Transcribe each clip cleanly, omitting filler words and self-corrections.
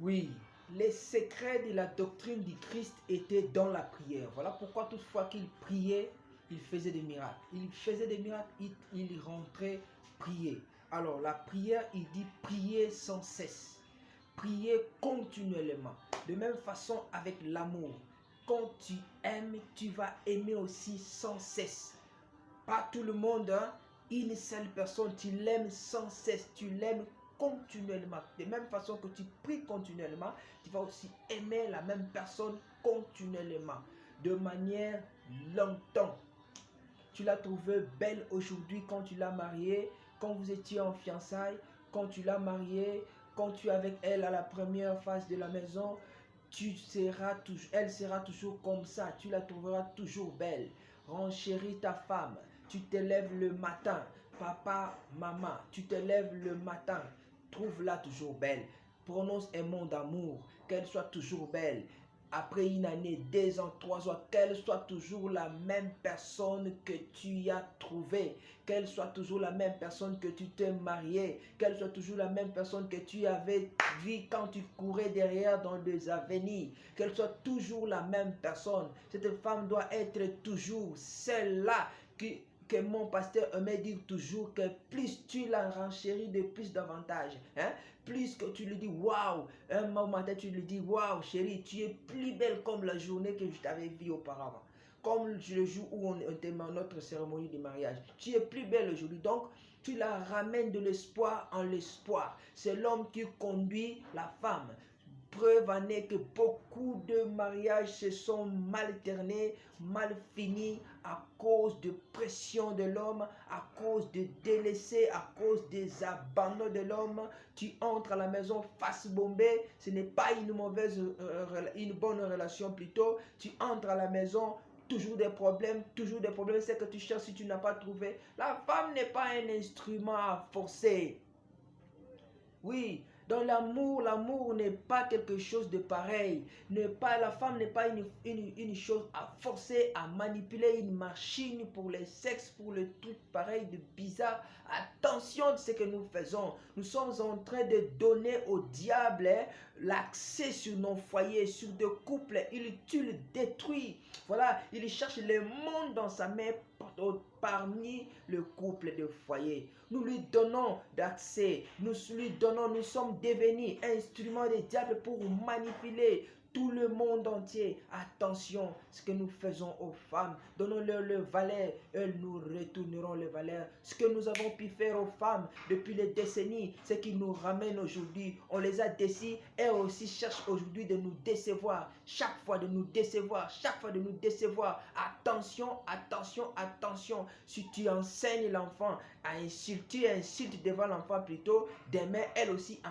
Oui, les secrets de la doctrine du Christ étaient dans la prière. Voilà pourquoi toutefois qu'il priait, il faisait des miracles. Il faisait des miracles, il rentrait prier. Alors la prière, il dit prier sans cesse. Prier continuellement. De même façon avec l'amour. Quand tu aimes, tu vas aimer aussi sans cesse. Pas tout le monde, hein? Une seule personne, tu l'aimes sans cesse, tu l'aimes continuellement. De même façon que tu pries continuellement, tu vas aussi aimer la même personne continuellement, de manière longtemps. Tu l'as trouvée belle aujourd'hui quand tu l'as mariée, quand vous étiez en fiançailles, quand tu l'as mariée, quand tu es avec elle à la première phase de la maison, elle sera toujours comme ça, tu la trouveras toujours belle. Renchéris ta femme, tu te lèves le matin, papa, maman, tu te lèves le matin, trouve-la toujours belle. Prononce un mot d'amour, qu'elle soit toujours belle. Après une année, 2 ans, 3 ans, qu'elle soit toujours la même personne que tu as trouvée, qu'elle soit toujours la même personne que tu t'es mariée, qu'elle soit toujours la même personne que tu avais vue quand tu courais derrière dans des avenirs, qu'elle soit toujours la même personne. Cette femme doit être toujours celle-là que mon pasteur aimait dire toujours que plus tu la renchéris de plus davantage, hein, plus que tu lui dis waouh, un matin tu lui dis waouh chérie, tu es plus belle comme la journée que je t'avais vue auparavant, comme le jour où on était dans notre cérémonie de mariage, tu es plus belle aujourd'hui. Donc tu la ramènes de l'espoir en l'espoir. C'est l'homme qui conduit la femme. Preuve en est que beaucoup de mariages se sont mal terminés, mal finis à cause de pression de l'homme, à cause de délaissés, à cause des abandons de l'homme. Tu entres à la maison face bombée, ce n'est pas une bonne relation plutôt. Tu entres à la maison, toujours des problèmes, c'est que tu cherches si tu n'as pas trouvé. La femme n'est pas un instrument à forcer. Oui, dans l'amour, l'amour n'est pas quelque chose de pareil. La femme n'est pas une chose à forcer, à manipuler, une machine pour les sexes, pour le truc pareil de bizarre. Attention de ce que nous faisons. Nous sommes en train de donner au diable l'accès sur nos foyers, sur des couples. Tu le détruis. Voilà, il cherche le monde dans sa main parmi le couple de foyer. Nous lui donnons d'accès, nous sommes devenus instruments des diables pour manipuler tout le monde entier. Attention, ce que nous faisons aux femmes, donnons-leur le valeur, elles nous retourneront le valeur. Ce que nous avons pu faire aux femmes depuis des décennies, ce qui nous ramène aujourd'hui, on les a déçues, elles aussi cherchent aujourd'hui de nous décevoir, chaque fois de nous décevoir, Attention, attention, attention. Si tu enseignes l'enfant à insulter, tu insultes devant l'enfant plutôt, demain elle aussi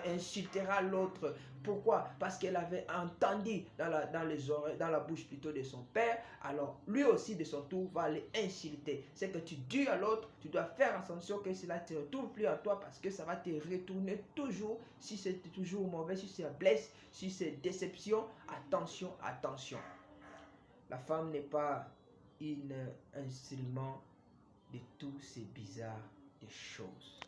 insultera l'autre. Pourquoi? Parce qu'elle avait entendu dans la bouche plutôt de son père, alors lui aussi de son tour va aller insulter. C'est que tu dis à l'autre, tu dois faire attention que cela ne te retourne plus à toi, parce que ça va te retourner toujours. Si c'est toujours mauvais, si c'est blesse, si c'est déception, attention, attention. La femme n'est pas un instrument de tous ces bizarres choses.